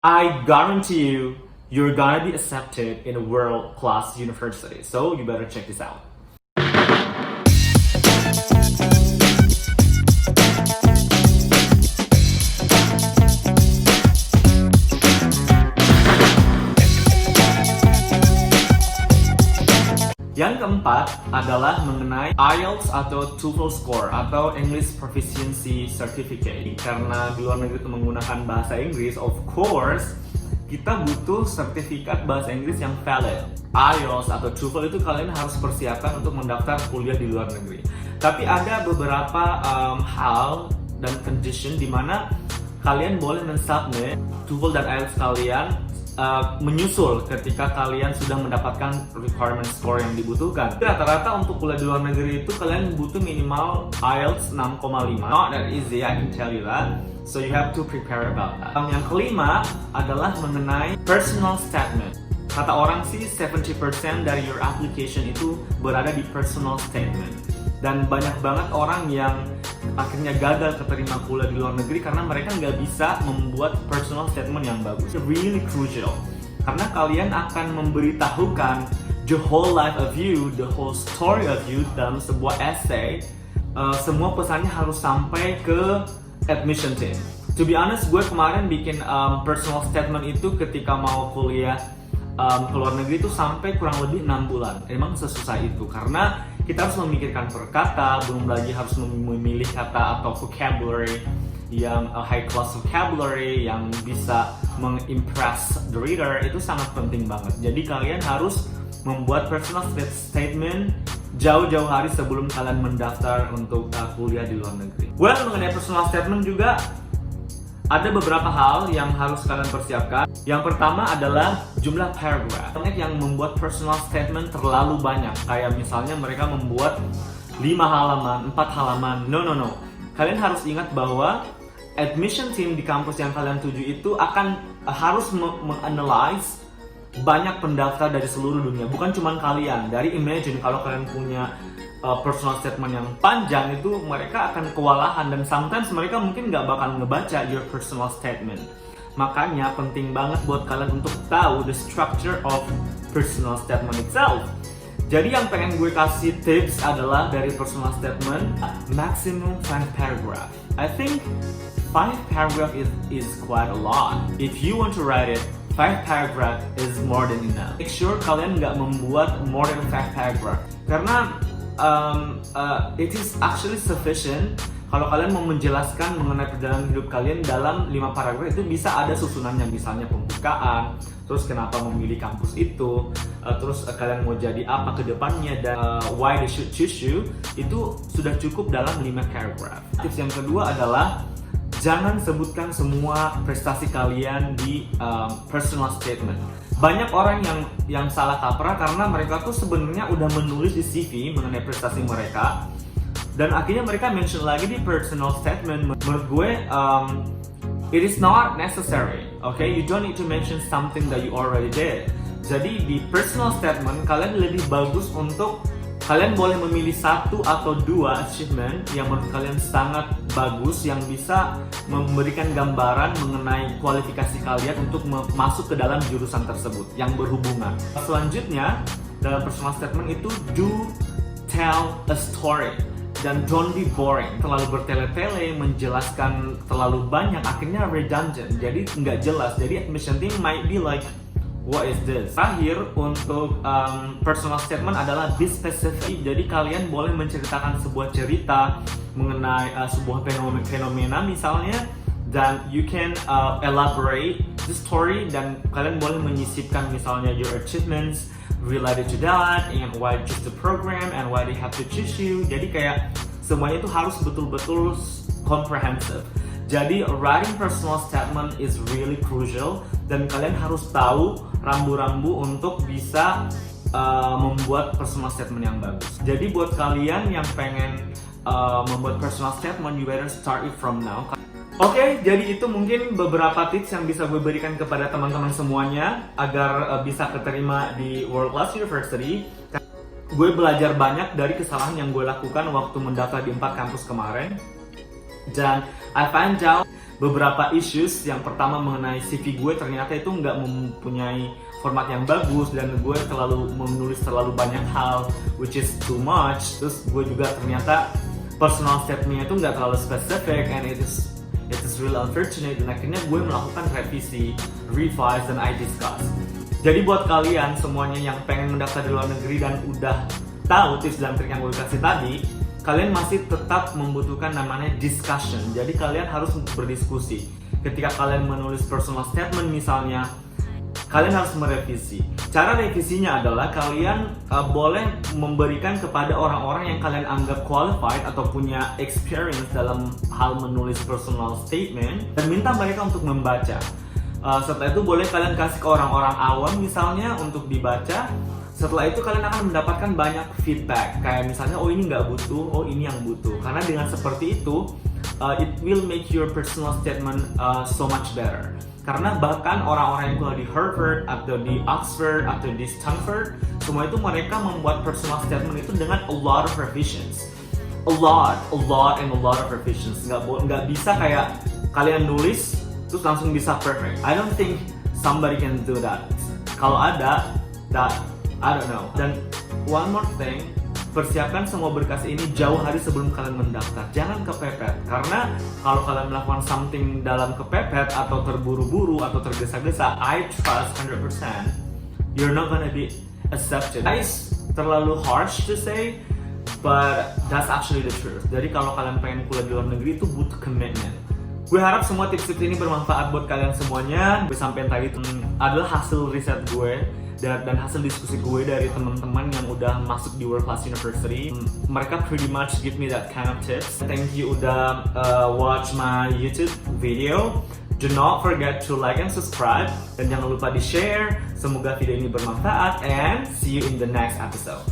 I guarantee you, you're gonna be accepted in a world-class university. So you better check this out. Yang keempat adalah mengenai IELTS atau TOEFL score atau English Proficiency Certificate. Karena di luar negeri itu menggunakan bahasa Inggris, of course, kita butuh sertifikat bahasa Inggris yang valid. IELTS atau TOEFL itu kalian harus persiapkan untuk mendaftar kuliah di luar negeri. Tapi ada beberapa hal dan condition di mana kalian boleh mensubmit TOEFL dan IELTS kalian menyusul ketika kalian sudah mendapatkan requirement score yang dibutuhkan. Rata-rata untuk kuliah di luar negeri itu kalian butuh minimal IELTS 6,5. Not that easy, I can tell you that. So you have to prepare about that. Yang kelima adalah mengenai personal statement. Kata orang sih 70% dari your application itu berada di personal statement. Dan banyak banget orang yang akhirnya gagal keterima kuliah di luar negeri karena mereka nggak bisa membuat personal statement yang bagus. It's really crucial karena kalian akan memberitahukan the whole life of you, the whole story of you dalam sebuah essay. Semua pesannya harus sampai ke admission team. To be honest, gue kemarin bikin personal statement itu ketika mau kuliah ke luar negeri itu sampai kurang lebih 6 bulan. Emang sesusah itu karena kita harus memikirkan perkata, belum lagi harus memilih kata atau vocabulary yang high class vocabulary yang bisa mengimpress the reader. Itu sangat penting banget. Jadi kalian harus membuat personal statement jauh-jauh hari sebelum kalian mendaftar untuk kuliah di luar negeri. Mengenai personal statement juga ada beberapa hal yang harus kalian persiapkan. Yang pertama adalah jumlah paragraph. Banyak yang membuat personal statement terlalu banyak. Kayak misalnya mereka membuat 5 halaman, 4 halaman. No. Kalian harus ingat bahwa admission team di kampus yang kalian tuju itu akan harus menganalyze banyak pendaftar dari seluruh dunia. Bukan cuma kalian. Dari imagine kalau kalian punya personal statement yang panjang itu mereka akan kewalahan dan sometimes mereka mungkin nggak bakal ngebaca your personal statement. Makanya penting banget buat kalian untuk tahu the structure of personal statement itself. Jadi yang pengen gue kasih tips adalah dari personal statement maximum 5 paragraph. I think 5 paragraph is quite a lot. If you want to write it, 5 paragraph is more than enough. Make sure kalian nggak membuat more than 5 paragraph karena it is actually sufficient kalau kalian mau menjelaskan mengenai perjalanan hidup kalian dalam 5 paragraf. Itu bisa ada susunannya, misalnya pembukaan, terus kenapa memilih kampus itu, terus kalian mau jadi apa ke depannya, dan why they should choose you. Itu sudah cukup dalam 5 paragraf. Tips yang kedua adalah jangan sebutkan semua prestasi kalian di personal statement. Banyak orang yang salah kaprah karena mereka tuh sebenarnya udah menulis di CV mengenai prestasi mereka dan akhirnya mereka mention lagi di personal statement. Menurut gue, it is not necessary. Okay, you don't need to mention something that you already did. Jadi di personal statement kalian lebih bagus untuk kalian boleh memilih 1 atau 2 achievement yang menurut kalian sangat bagus yang bisa memberikan gambaran mengenai kualifikasi kalian untuk masuk ke dalam jurusan tersebut yang berhubungan. Selanjutnya, dalam personal statement itu do tell a story dan don't be boring. Terlalu bertele-tele, menjelaskan terlalu banyak, akhirnya redundant, jadi nggak jelas. Jadi admission team might be like, what is this? Terakhir untuk personal statement adalah be specific. Jadi kalian boleh menceritakan sebuah cerita mengenai sebuah fenomena misalnya, dan you can elaborate the story, dan kalian boleh menyisipkan misalnya your achievements related to that and why choose the program and why they have to choose you. Jadi kayak semuanya itu harus betul-betul comprehensive. Jadi writing personal statement is really crucial dan kalian harus tahu rambu-rambu untuk bisa membuat personal statement yang bagus. Jadi buat kalian yang pengen membuat personal statement, you better start it from now. Oke, jadi itu mungkin beberapa tips yang bisa gue berikan kepada teman-teman semuanya agar bisa keterima di World Class University. Gue belajar banyak dari kesalahan yang gue lakukan waktu mendaftar di 4 kampus kemarin. Dan I find out beberapa issues. Yang pertama mengenai CV gue, ternyata itu nggak mempunyai format yang bagus dan gue menulis terlalu banyak hal, which is too much. Terus gue juga ternyata personal statement-nya itu nggak terlalu specific, and it is really unfortunate. Dan akhirnya gue melakukan revisi, revise, dan I discuss. Jadi buat kalian semuanya yang pengen mendaftar di luar negeri dan udah tahu tips dan trik yang gue kasih tadi, kalian masih tetap membutuhkan namanya discussion. Jadi kalian harus berdiskusi. Ketika kalian menulis personal statement misalnya, kalian harus merevisi. Cara revisinya adalah kalian boleh memberikan kepada orang-orang yang kalian anggap qualified atau punya experience dalam hal menulis personal statement dan minta mereka untuk membaca. Setelah itu boleh kalian kasih ke orang-orang awam misalnya untuk dibaca. Setelah itu kalian akan mendapatkan banyak feedback, kayak misalnya oh ini nggak butuh, oh ini yang butuh. Karena dengan seperti itu, it will make your personal statement so much better. Karena bahkan orang-orang yang kuliah di Harvard atau di Oxford atau di Stanford, semua itu mereka membuat personal statement itu dengan a lot of revisions, a lot and a lot of revisions. Nggak bisa kayak kalian nulis terus langsung bisa perfect. I don't think somebody can do that. Kalau ada, that I don't know. Dan one more thing, persiapkan semua berkas ini jauh hari sebelum kalian mendaftar. Jangan kepepet, karena kalau kalian melakukan something dalam kepepet atau terburu-buru atau tergesa-gesa, I trust 100% you're not gonna be accepted. Guys, terlalu harsh to say, but that's actually the truth. Jadi kalau kalian pengen kuliah di luar negeri itu butuh commitment. Gue harap semua tips-tips ini bermanfaat buat kalian semuanya. Gue sampein tadi adalah hasil riset gue dan hasil diskusi gue dari teman-teman yang udah masuk di World Class University. Mereka pretty much give me that kind of tips. Thank you udah watch my YouTube video. Do not forget to like and subscribe, dan jangan lupa di share. Semoga video ini bermanfaat, and see you in the next episode.